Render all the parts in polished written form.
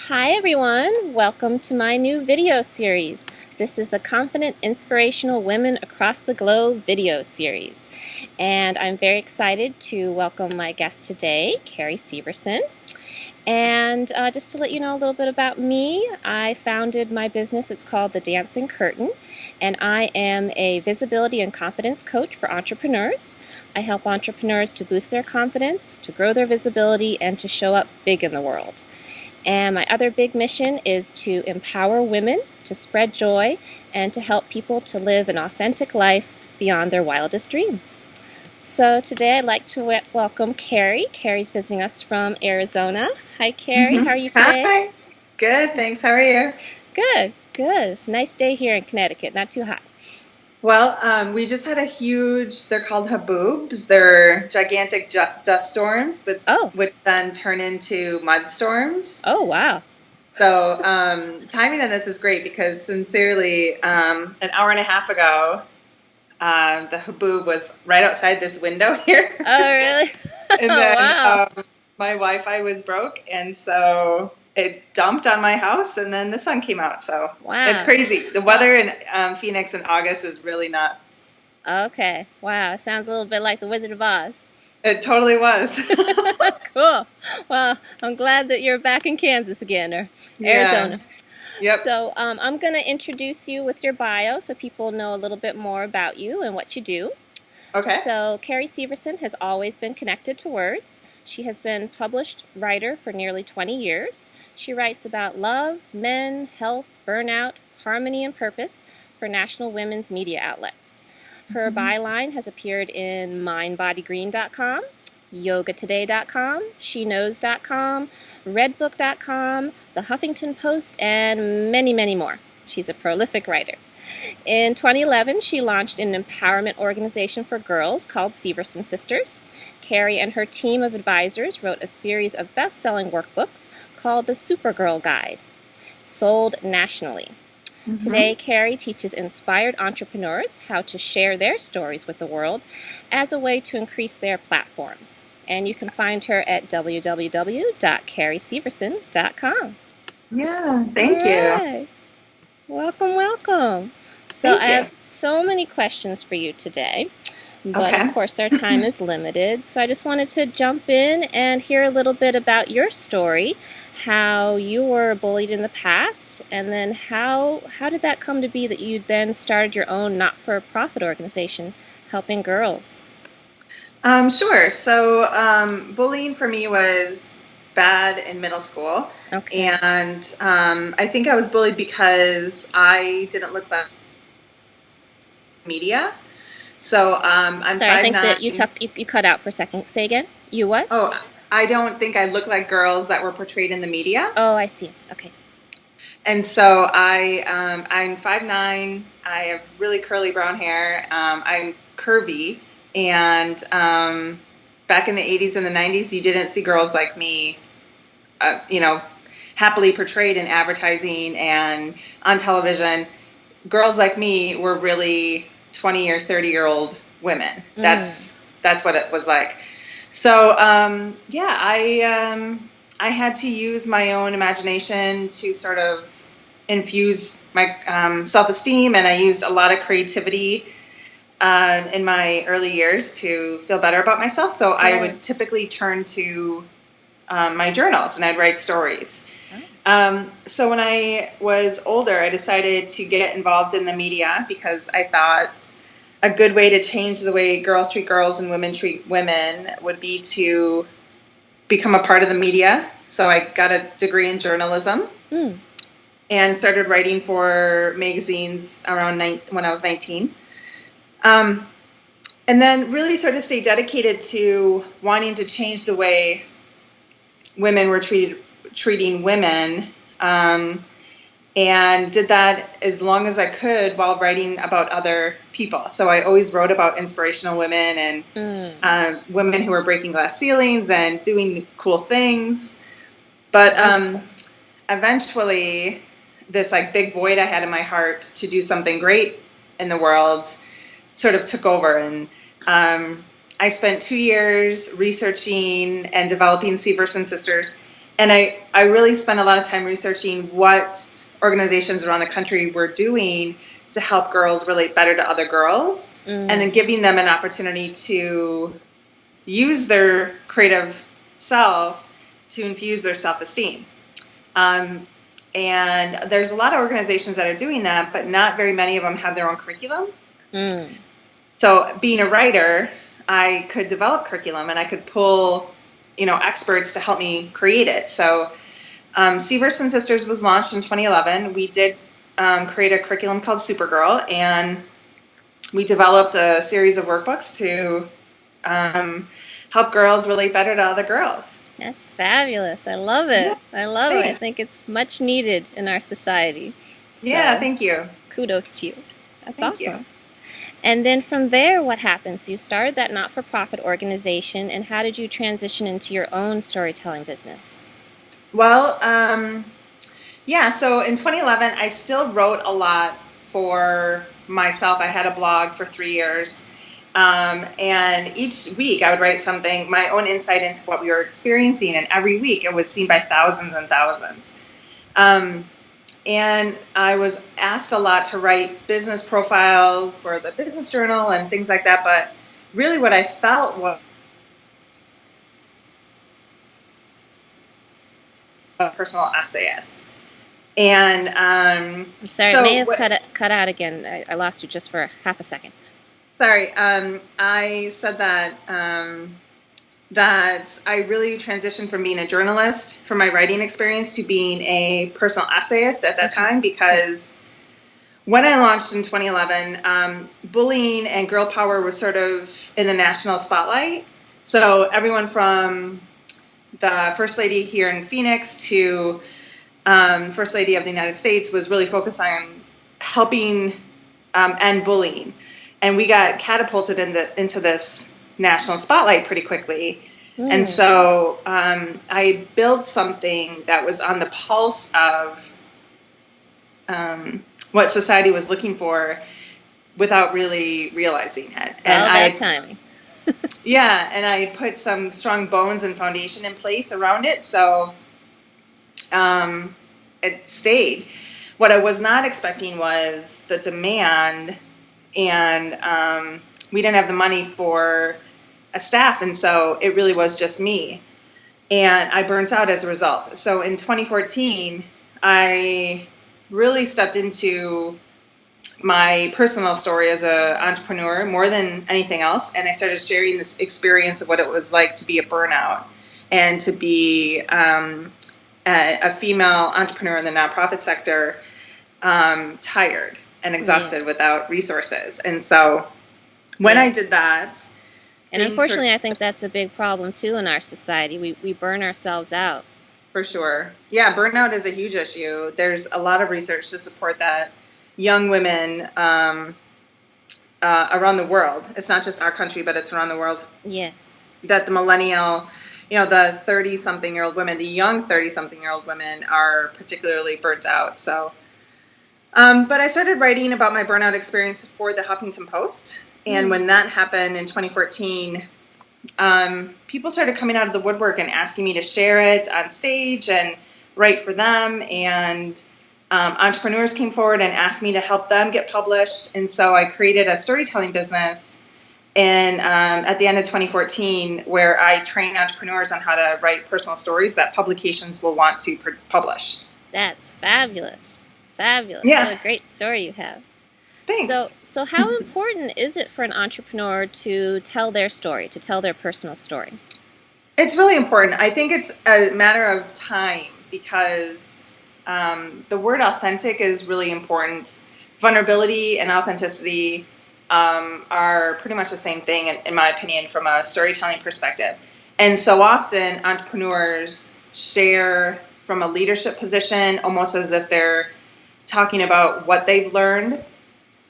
Hi everyone, welcome to my new video series. This is the Confident Inspirational Women Across the Globe video series. And I'm very excited to welcome my guest today, Carrie Severson. And just to let you know a little bit about me, I founded my business. It's called The Dancing Curtain, and I am a visibility and confidence coach for entrepreneurs. I help entrepreneurs to boost their confidence, to grow their visibility, and to show up big in the world. And my other big mission is to empower women, to spread joy, and to help people to live an authentic life beyond their wildest dreams. So today I'd like to welcome Carrie. Carrie's visiting us from Arizona. Hi, Carrie. How are you today? Hi. Good, thanks. How are you? Good, good. It's a nice day here in Connecticut. Not too hot. Well, we just had they're called haboobs. They're gigantic dust storms that Oh, would then turn into mud storms. oh, wow. So timing on this is great because sincerely, an hour and a half ago, the haboob was right outside this window here. Oh, really? And Oh, then wow. my Wi-Fi was broke, and so it dumped on my house, and then the sun came out. So it's Wow. crazy. The So, weather in Phoenix in August is really nuts. okay. Wow. It sounds a little bit like the Wizard of Oz. It totally was. Cool. Well, I'm glad that you're back in Kansas again, or Yeah. Arizona. Yep. So I'm going to introduce you with your bio so people know a little bit more about you and what you do. Okay. So Carrie Severson has always been connected to words. She has been published writer for nearly 20 years. She writes about love, men, health, burnout, harmony, and purpose for national women's media outlets. Her byline has appeared in mindbodygreen.com, yogatoday.com, sheknows.com, redbook.com, the Huffington Post, and many, many more. She's a prolific writer. In 2011, she launched an empowerment organization for girls called Severson Sisters. Carrie and her team of advisors wrote a series of best-selling workbooks called the Supergirl Guide, sold nationally. Hmm. Today, Carrie teaches inspired entrepreneurs how to share their stories with the world as a way to increase their platforms. And you can find her at www.carrieseverson.com. Yeah. All Thank you. right. Welcome, welcome. So I Thank you. have so many questions for you today, but of Okay. course our time is limited. So I just wanted to jump in and hear a little bit about your story, how you were bullied in the past, and then how did that come to be that you then started your own not-for-profit organization helping girls? Sure. So, bullying for me was bad in middle school, Okay. and I think I was bullied because I didn't look like media. So, I'm Sorry, I five think that nine. you cut out for a second. Say again. You what? Oh, I don't think I look like girls that were portrayed in the media. Oh, I see. Okay. And so I'm 5'9". I have really curly brown hair. I'm curvy, and back in the 80s and the 90s, you didn't see girls like me, uh, you know, happily portrayed in advertising and on television. Girls like me were really 20 or 30-year-old women. Mm. That's what it was like. So yeah, I had to use my own imagination to sort of infuse my self-esteem, and I used a lot of creativity in my early years to feel better about myself. So I Good. would typically turn to my journals, and I'd write stories. Oh. So when I was older, I decided to get involved in the media because I thought a good way to change the way girls treat girls and women treat women would be to become a part of the media. So I got a degree in journalism Mm. and started writing for magazines around when I was 19. Um, and then really sort of stay dedicated to wanting to change the way women were treating women, and did that as long as I could while writing about other people. So I always wrote about inspirational women and Mm. women who were breaking glass ceilings and doing cool things. But Wonderful. eventually, this like big void I had in my heart to do something great in the world sort of took over, and I spent 2 years researching and developing Severson Sisters, And I really spent a lot of time researching what organizations around the country were doing to help girls relate better to other girls, and then giving them an opportunity to use their creative self to infuse their self-esteem. And there's a lot of organizations that are doing that, but not very many of them have their own curriculum. So being a writer, I could develop curriculum and I could pull, experts to help me create it. So Severson Sisters was launched in 2011. We did create a curriculum called Supergirl, and we developed a series of workbooks to help girls relate better to other girls. That's fabulous. I love it. Yeah, I love it. I thanks. think it's much needed in our society. Yeah, So, thank you. kudos to you. That's Thank awesome. you. And then from there, what happens? You started that not-for-profit organization, and how did you transition into your own storytelling business? Well, yeah, so in 2011, I still wrote a lot for myself. I had a blog for 3 years. And each week I would write something, my own insight into what we were experiencing. And every week it was seen by thousands and thousands. And I was asked a lot to write business profiles for the business journal and things like that. But really what I felt was a personal essayist. And I'm sorry, so it may have what, cut out again. I lost you just for half a second. sorry, I said that I really transitioned from being a journalist from my writing experience to being a personal essayist at that time, because when I launched in 2011, bullying and girl power was sort of in the national spotlight. So everyone from the First Lady here in Phoenix to First Lady of the United States was really focused on helping end bullying. And we got catapulted into this national spotlight pretty quickly. And so I built something that was on the pulse of what society was looking for without really realizing it. It's all about timing. Yeah, and I put some strong bones and foundation in place around it, so it stayed. What I was not expecting was the demand, and we didn't have the money for a staff, and so it really was just me. And I burnt out as a result. So in 2014, I really stepped into my personal story as an entrepreneur more than anything else, and I started sharing this experience of what it was like to be a burnout and to be a female entrepreneur in the nonprofit sector, tired and exhausted without resources. And so when I did that, and unfortunately, I think that's a big problem too in our society. We burn ourselves out. For sure. Yeah, burnout is a huge issue. There's a lot of research to support that. Young women around the world, it's not just our country, but it's around the world. Yes. That the millennial, the 30-something-year-old women, the young 30-something-year-old women are particularly burnt out. So, but I started writing about my burnout experience for the Huffington Post. And when that happened in 2014, people started coming out of the woodwork and asking me to share it on stage and write for them. And entrepreneurs came forward and asked me to help them get published. And so I created a storytelling business at the end of 2014, where I train entrepreneurs on how to write personal stories that publications will want to publish. That's fabulous. Fabulous. Yeah. What a great story you have. Thanks. So how important is it for an entrepreneur to tell their story, to tell their personal story? It's really important. I think it's a matter of time, because the word authentic is really important. Vulnerability and authenticity are pretty much the same thing, in my opinion, from a storytelling perspective. And so often entrepreneurs share from a leadership position, almost as if they're talking about what they've learned.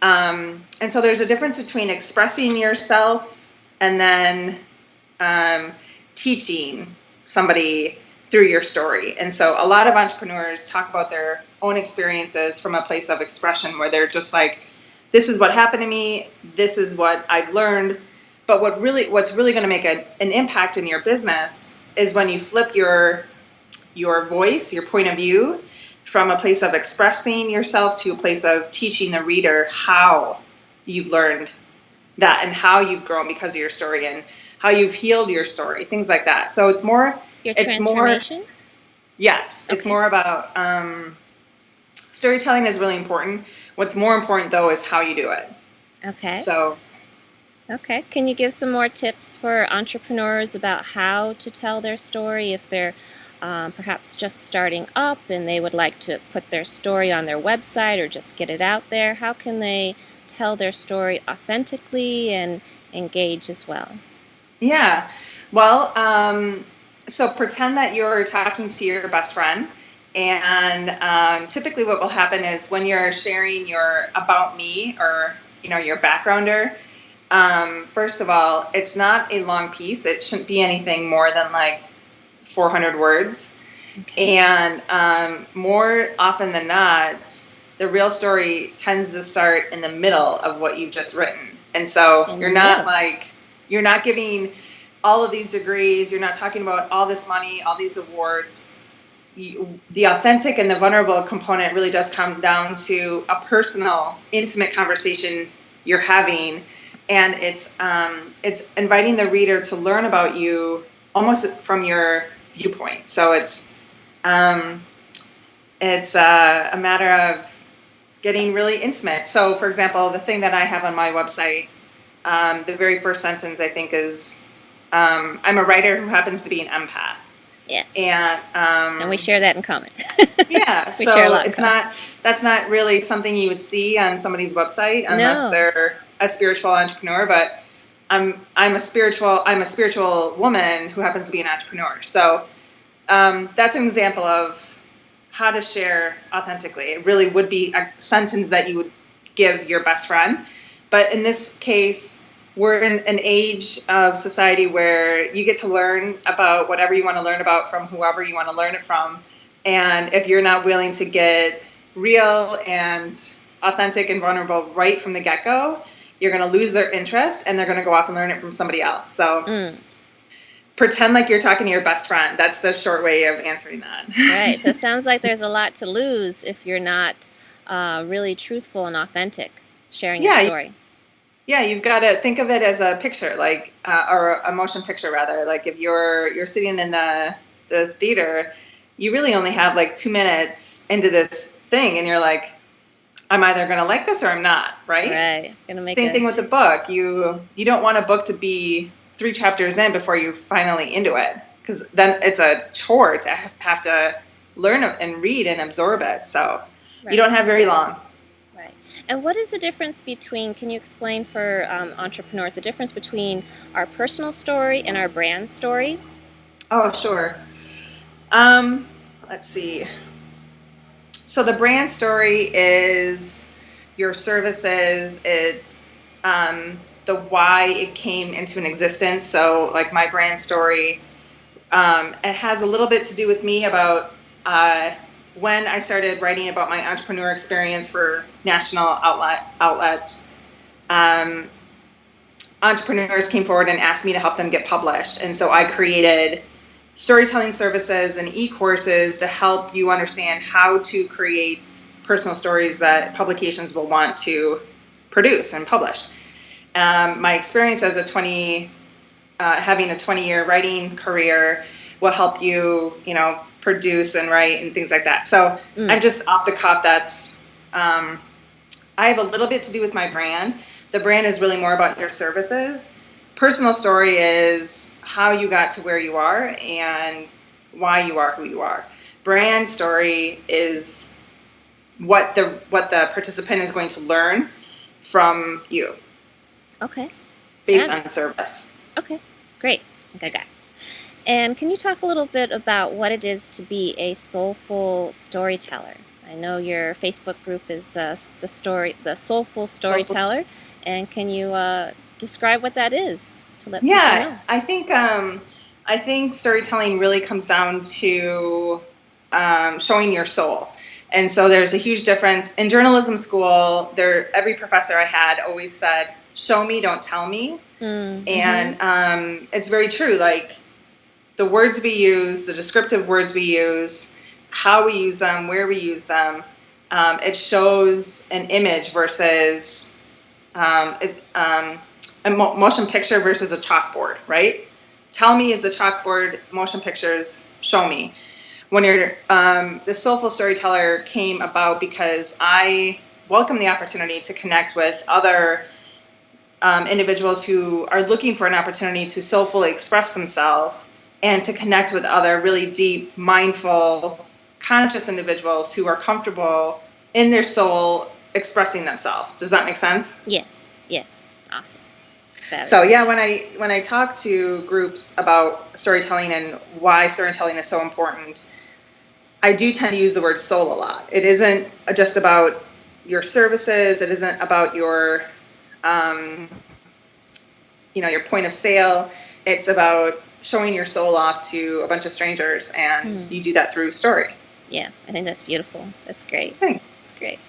And so there's a difference between expressing yourself and then teaching somebody through your story. And so a lot of entrepreneurs talk about their own experiences from a place of expression, where they're just like, this is what happened to me, this is what I've learned. But what's really going to make an impact in your business is when you flip your your voice, your point of view, from a place of expressing yourself to a place of teaching the reader how you've learned that and how you've grown because of your story and how you've healed your story, things like that. So it's more... Your transformation? Yes. It's more about... storytelling is really important. What's more important, though, is how you do it. Okay. So... Okay. Can you give some more tips for entrepreneurs about how to tell their story if they're perhaps just starting up and they would like to put their story on their website or just get it out there? How can they tell their story authentically and engage as well? Yeah. Well, so pretend that you're talking to your best friend. And typically what will happen is when you're sharing your about me or, your backgrounder, first of all, it's not a long piece. It shouldn't be anything more than like 400 words. Okay. And more often than not, the real story tends to start in the middle of what you've just written. And so you're not giving all of these degrees. You're not talking about all this money, all these awards. The authentic and the vulnerable component really does come down to a personal, intimate conversation you're having. And it's inviting the reader to learn about you almost from your viewpoint. So it's a matter of getting really intimate. So, for example, the thing that I have on my website, the very first sentence I think is, I'm a writer who happens to be an empath. Yes. And we share that in common. Yeah. We share a lot that's not really something you would see on somebody's website unless they're a spiritual entrepreneur, but I'm a spiritual woman who happens to be an entrepreneur. So that's an example of how to share authentically. It really would be a sentence that you would give your best friend. But in this case, we're in an age of society where you get to learn about whatever you want to learn about from whoever you want to learn it from. And if you're not willing to get real and authentic and vulnerable right from the get-go, you're going to lose their interest and they're going to go off and learn it from somebody else. So pretend like you're talking to your best friend. That's the short way of answering that. Right. So it sounds like there's a lot to lose if you're not really truthful and authentic sharing your story. Yeah, you've got to think of it as a picture, like, or a motion picture rather. Like if you're sitting in the theater, you really only have like 2 minutes into this thing, and you're like, I'm either going to like this or I'm not, right? Right. Same thing with the book. You don't want a book to be 3 chapters in before you're finally into it, because then it's a chore to have to learn and read and absorb it. So you don't have very long. Right. And what is the difference between, can you explain for entrepreneurs, the difference between our personal story and our brand story? Oh, sure. Let's see. So the brand story is your services. It's the why it came into an existence. So like my brand story, it has a little bit to do with me about when I started writing about my entrepreneur experience for national outlets. Entrepreneurs came forward and asked me to help them get published. And so I created storytelling services and e-courses to help you understand how to create personal stories that publications will want to produce and publish. My experience as having a 20-year writing career will help you, produce and write and things like that. So I'm just off the cuff. I have a little bit to do with my brand. The brand is really more about your services. Personal story is how you got to where you are and why you are who you are. Brand story is what the participant is going to learn from you. Okay. Based on service. Okay, great. I got it. And can you talk a little bit about what it is to be a soulful storyteller? I know your Facebook group is the Soulful Storyteller, and can you describe what that is to let people know? I think storytelling really comes down to showing your soul. And so there's a huge difference. In journalism school, every professor I had always said, show me, don't tell me. Mm-hmm. And it's very true. Like, the words we use, the descriptive words we use, how we use them, where we use them, it shows an image versus a motion picture versus a chalkboard, right? Tell me is the chalkboard, motion pictures show me. When you're, the Soulful Storyteller came about because I welcome the opportunity to connect with other individuals who are looking for an opportunity to soulfully express themselves and to connect with other really deep, mindful, conscious individuals who are comfortable in their soul expressing themselves. Does that make sense? Yes. Yes. Awesome. So yeah, when I talk to groups about storytelling and why storytelling is so important, I do tend to use the word soul a lot. It isn't just about your services. It isn't about your your point of sale. It's about showing your soul off to a bunch of strangers, and you do that through story. Yeah, I think that's beautiful. That's great. Thanks. That's great.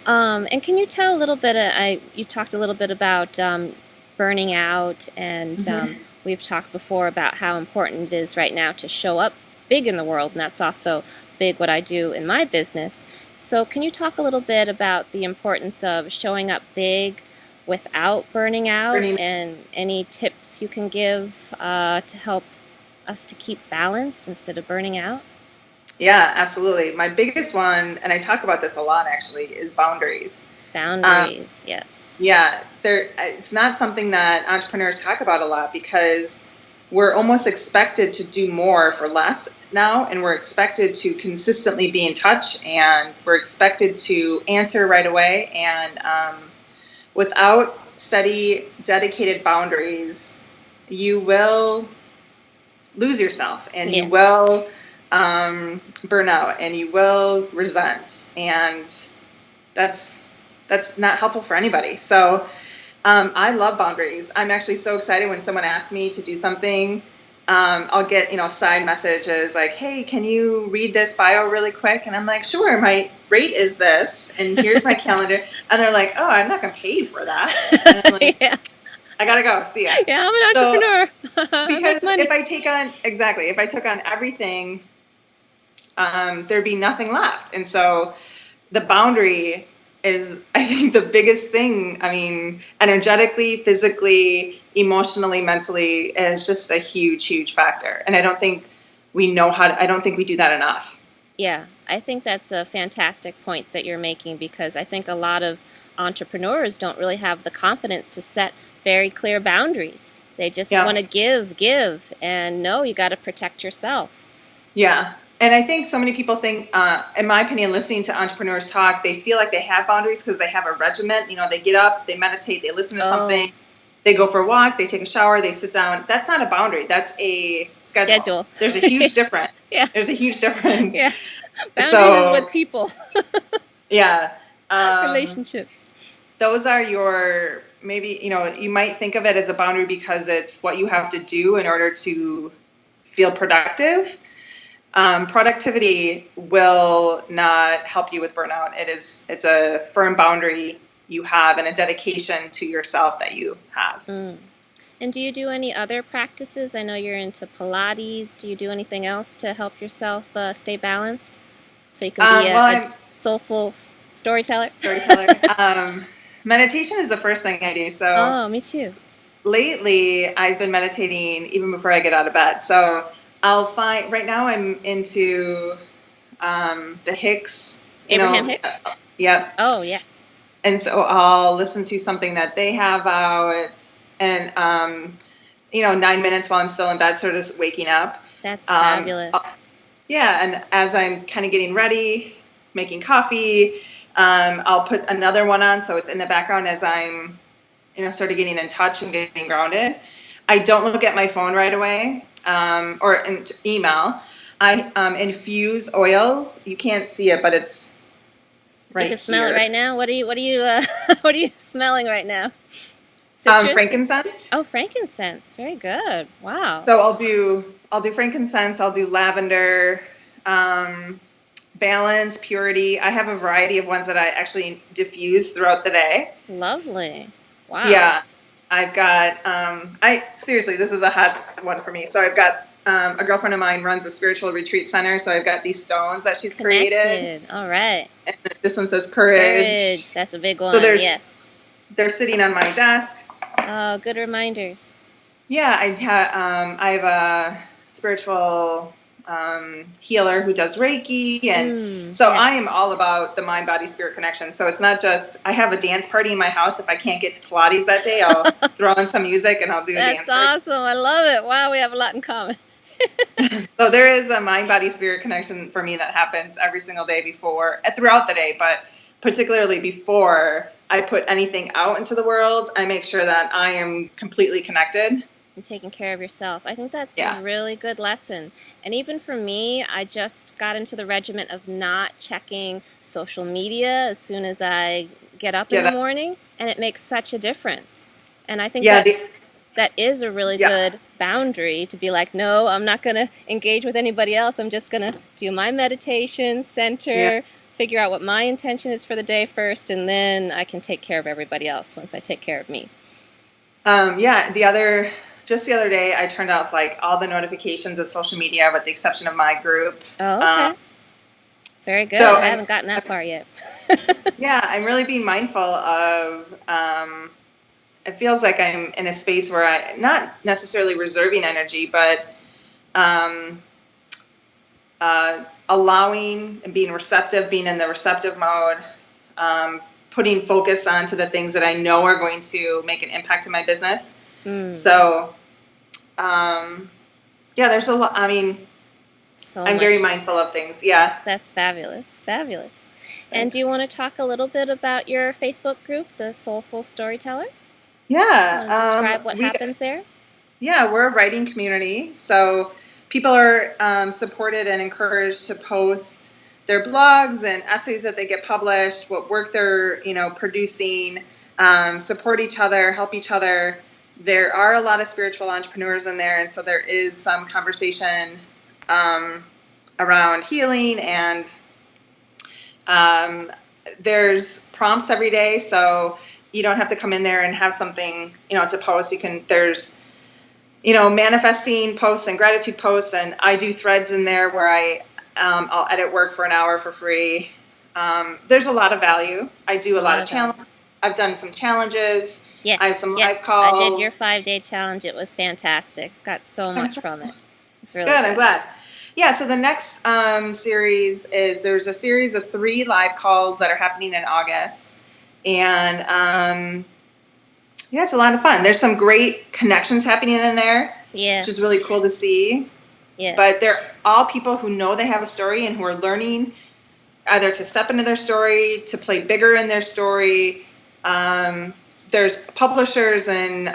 And can you tell a little bit, you talked a little bit about burning out, and we've talked before about how important it is right now to show up big in the world, and that's also big what I do in my business. So can you talk a little bit about the importance of showing up big without burning out, and any tips you can give to help us to keep balanced instead of burning out? Yeah, absolutely. My biggest one, and I talk about this a lot actually, is boundaries. Boundaries, yes. Yeah, it's not something that entrepreneurs talk about a lot because we're almost expected to do more for less now, and we're expected to consistently be in touch, and we're expected to answer right away. And without steady, dedicated boundaries, you will lose yourself, and you will burn out, and you will resent, and that's not helpful for anybody. So I love boundaries. I'm actually so excited when someone asks me to do something. I'll get side messages like, hey, can you read this bio really quick? And I'm like, sure, my rate is this, and here's my calendar. And they're like, oh, I'm not going to pay you for that. And I'm like, yeah. I gotta go. See ya. Yeah, I'm an entrepreneur. Because if I took on everything, there'd be nothing left. And so the boundary is, I think, the biggest thing. I mean, energetically, physically, emotionally, mentally, is just a huge, huge factor. And I don't think we do that enough. Yeah, I think that's a fantastic point that you're making, because I think a lot of entrepreneurs don't really have the confidence to set very clear boundaries. They just want to give, and no, you got to protect yourself. Yeah. And I think so many people think, in my opinion, listening to entrepreneurs talk, they feel like they have boundaries because they have a regimen. They get up, they meditate, they listen to something, they go for a walk, they take a shower, they sit down. That's not a boundary. That's a schedule. There's a huge difference. Yeah. There's a huge difference. Yeah. Boundaries is with people. Yeah. Relationships. Those are your, maybe, you might think of it as a boundary because it's what you have to do in order to feel productive. Productivity will not help you with burnout. It's a firm boundary you have and a dedication to yourself that you have. And do you do any other practices? I know you're into Pilates. Do you do anything else to help yourself stay balanced so you can be a soulful storyteller? Meditation is the first thing I do. So me too. Lately, I've been meditating even before I get out of bed. So I'll find, right now I'm into the Hicks. Abraham Hicks? Yep. Oh, yes. And so I'll listen to something that they have out, and 9 minutes while I'm still in bed, sort of waking up. That's fabulous. Yeah, and as I'm kind of getting ready, making coffee, I'll put another one on so it's in the background as I'm sort of getting in touch and getting grounded. I don't look at my phone right away. Or email. I infuse oils. You can't see it, but it's right here. You can smell it right now. What are you what are you smelling right now? Citrus? Frankincense. Oh, frankincense. Very good. Wow. So I'll do frankincense. I'll do lavender, balance, purity. I have a variety of ones that I actually diffuse throughout the day. Lovely. Wow. Yeah. I've got, seriously, this is a hot one for me. So I've got a girlfriend of mine runs a spiritual retreat center, so I've got these stones that she's created. Connected. All right. And this one says courage. Courage. That's a big So one. Yes. they're sitting on my desk. Oh, good reminders. Yeah, I have a spiritual healer who does Reiki, and so yes. I am all about the mind, body, spirit connection. So it's not just I have a dance party in my house. If I can't get to Pilates that day, I'll throw in some music and I'll do a dance party. That's awesome. I love it. Wow, we have a lot in common. So there is a mind, body, spirit connection for me that happens every single day throughout the day, but particularly before I put anything out into the world, I make sure that I am completely connected. And taking care of yourself. I think that's a really good lesson. And even for me, I just got into the regiment of not checking social media as soon as I get up in the morning, and it makes such a difference. And I think that is a really good boundary to be like, no, I'm not going to engage with anybody else. I'm just going to do my meditation, center, figure out what my intention is for the day first, and then I can take care of everybody else once I take care of me. Just the other day, I turned off like all the notifications of social media with the exception of my group. Oh, okay. Very good. So I haven't gotten that far yet. Yeah, I'm really being mindful of, it feels like I'm in a space where I'm not necessarily reserving energy, but allowing and being receptive, being in the receptive mode, putting focus onto the things that I know are going to make an impact in my business. So, there's a lot. I mean, I'm very mindful of things. Yeah. That's fabulous. Fabulous. Thanks. And do you want to talk a little bit about your Facebook group, the Soulful Storyteller? Yeah. Describe what happens there? Yeah, we're a writing community. So people are supported and encouraged to post their blogs and essays that they get published, what work they're, producing, support each other, help each other. There are a lot of spiritual entrepreneurs in there, and so there is some conversation around healing, and there's prompts every day, so you don't have to come in there and have something, to post. There's, manifesting posts and gratitude posts, and I do threads in there where I'll edit work for an hour for free. There's a lot of value. I do a lot of challenges. I've done some challenges. Yes, I have some live calls. I did your 5-day challenge. It was fantastic. Got so much from it. It's really good. I'm glad. Yeah, so the next series there's a series of 3 live calls that are happening in August. And it's a lot of fun. There's some great connections happening in there, which is really cool to see. Yeah. But they're all people who know they have a story and who are learning either to step into their story, to play bigger in their story. There's publishers and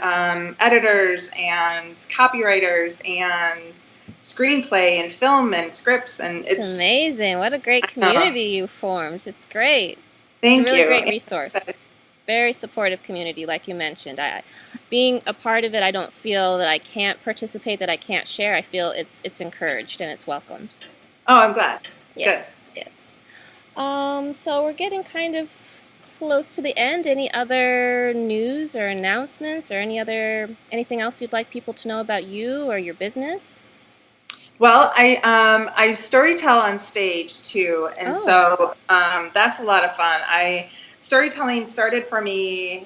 editors and copywriters and screenplay and film and scripts, and it's amazing. What a great community you formed. It's great. Thank you. It's a really great resource. Very supportive community, like you mentioned. Being a part of it, I don't feel that I can't participate, that I can't share. I feel it's encouraged and it's welcomed. Oh, I'm glad. Yes. Good. Yes. So we're getting kind of close to the end. Any other news or announcements or anything else you'd like people to know about you or your business? Well, I storytell on stage too, and so that's a lot of fun. Storytelling started for me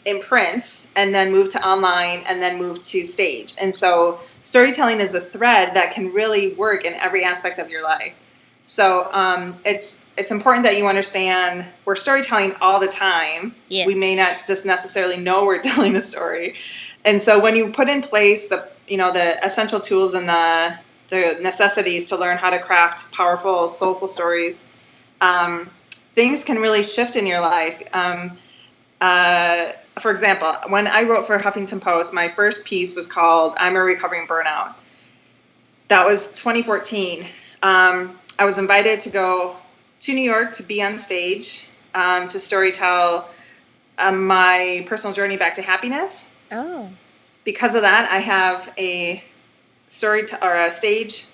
in print, and then moved to online, and then moved to stage. And so storytelling is a thread that can really work in every aspect of your life. So it's important that you understand we're storytelling all the time. Yes. We may not just necessarily know we're telling a story. And so when you put in place the essential tools and the necessities to learn how to craft powerful, soulful stories, things can really shift in your life. For example, when I wrote for Huffington Post, my first piece was called I'm a Recovering Burnout. That was 2014. I was invited to go to New York to be on stage to storytell my personal journey back to happiness. Oh. Because of that, I have a stage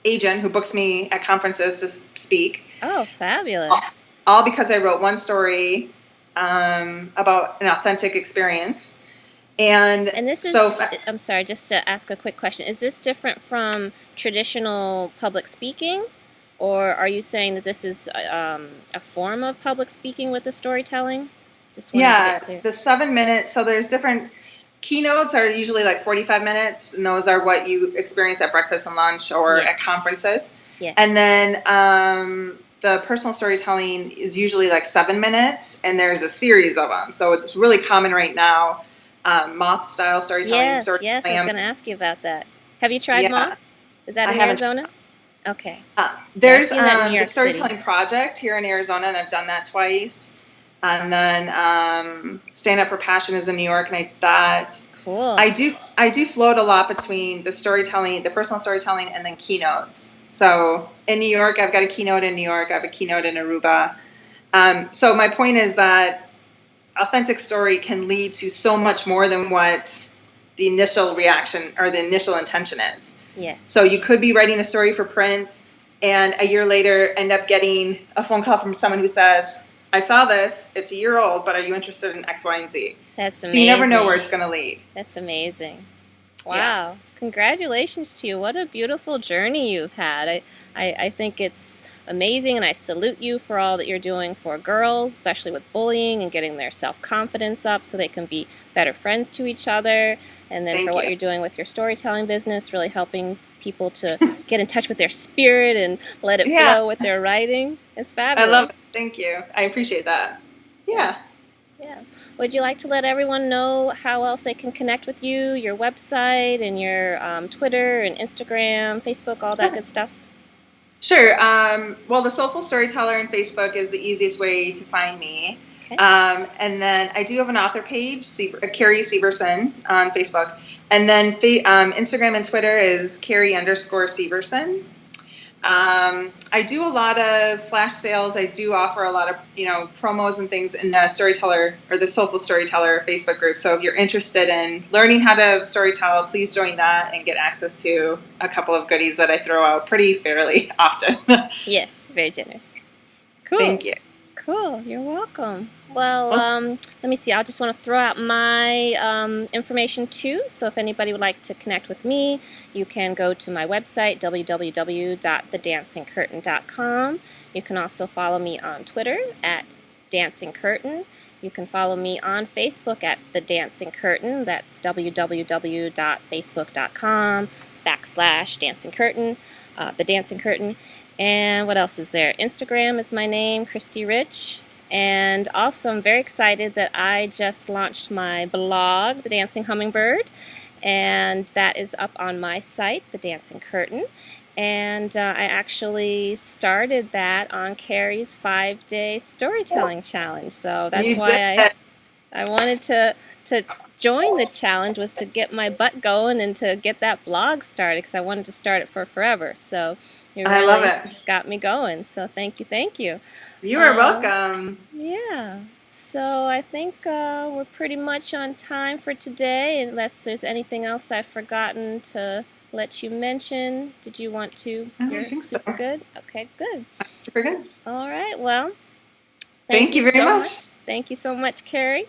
agent who books me at conferences to speak. Oh, fabulous. All because I wrote one story about an authentic experience. And And this is, so, I'm sorry, just to ask a quick question. Is this different from traditional public speaking? Or are you saying that this is a form of public speaking with the storytelling? Just wanted to get yeah, clear. the 7 minute, so there's different keynotes are usually like 45 minutes, and those are what you experience at breakfast and lunch or Yes, at conferences. yes. And then the personal storytelling is usually like 7 minutes, and there's a series of them. So it's really common right now, moth style storytelling, Yes, story yes, I was going slam. to ask you about that. Have you tried moth? Yeah, Is that I in haven't. Arizona? Okay. Yeah, I've There's seen that in New the York City. Storytelling Project here in Arizona, and I've done that twice. And then Stand Up for Passion is in New York, and I did that. Cool. I do float a lot between the storytelling, the personal storytelling, and then keynotes. So in New York, I've got a keynote in New York. I have a keynote in Aruba. So my point is that authentic story can lead to so much more than what the initial reaction or the initial intention is. Yes. So you could be writing a story for print, and a year later end up getting a phone call from someone who says, I saw this, it's a year old, but are you interested in X, Y, and Z? That's So you never know where amazing. it's going to lead. That's amazing. Yeah. Wow. Congratulations to you. What a beautiful journey you've had. I think it's amazing, and I salute you for all that you're doing for girls, especially with bullying and getting their self-confidence up so they can be better friends to each other. And then for Thank what you. you're doing with your storytelling business, really helping people to get in touch with their spirit and let it Yeah, flow with their writing. It's I love it. fabulous. Thank you. I appreciate that. Yeah. Yeah. Yeah. Would you like to let everyone know how else they can connect with you, your website, and your Twitter and Instagram, Facebook, all that good stuff? Sure. Well, the Soulful Storyteller on Facebook is the easiest way to find me. Okay. And then I do have an author page, Carrie Severson on Facebook. And then Instagram and Twitter is Carrie_Severson. I do a lot of flash sales. I do offer a lot of, promos and things in the Storyteller or the Soulful Storyteller Facebook group. So if you're interested in learning how to storytell, please join that and get access to a couple of goodies that I throw out pretty fairly often. Yes, very generous. Cool. Thank you. Cool. You're welcome. Well, Well, let me see. I just want to throw out my information too. So if anybody would like to connect with me, you can go to my website, www.thedancingcurtain.com. You can also follow me on Twitter at Dancing Curtain. You can follow me on Facebook at The Dancing Curtain. That's www.facebook.com/Dancing Curtain, The Dancing Curtain. And what else is there? Instagram is my name, Christy Rich. And also, I'm very excited that I just launched my blog, The Dancing Hummingbird, and that is up on my site, The Dancing Curtain. And I actually started that on Carrie's 5-day storytelling challenge. So that's you why did. I wanted to join the challenge, was to get my butt going and to get that blog started, because I wanted to start it for forever. So you I love really it. got me going. So thank you, thank you. You are welcome. Yeah. So I think we're pretty much on time for today, unless there's anything else I've forgotten to let you mention. Did you want to? I don't You're think so. super good? Okay, good. Super good. All right, well, Thank you very so much. Thank you so much, Carrie.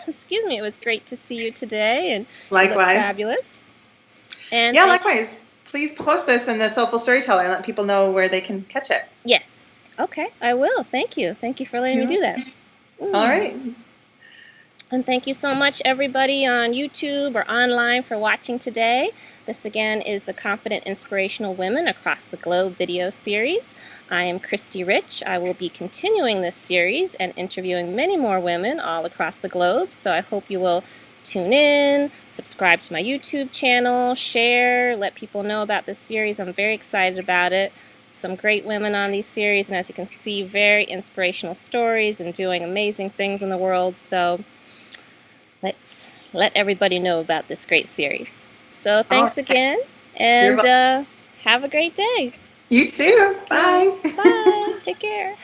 Excuse me, it was great to see you today, and you look Likewise. fabulous. And Yeah, likewise. Please post this in the Soulful Storyteller and let people know where they can catch it. Yes. Okay, I will. Thank you. Thank you for letting me do that. All right. And thank you so much, everybody on YouTube or online, for watching today. This again is the Confident Inspirational Women Across the Globe video series. I am Christy Rich. I will be continuing this series and interviewing many more women all across the globe. So I hope you will tune in, subscribe to my YouTube channel, share, let people know about this series. I'm very excited about it. Some great women on these series, and as you can see, very inspirational stories and doing amazing things in the world. So let's let everybody know about this great series. So thanks again, and have a great day. You too. Bye. Bye. Take care.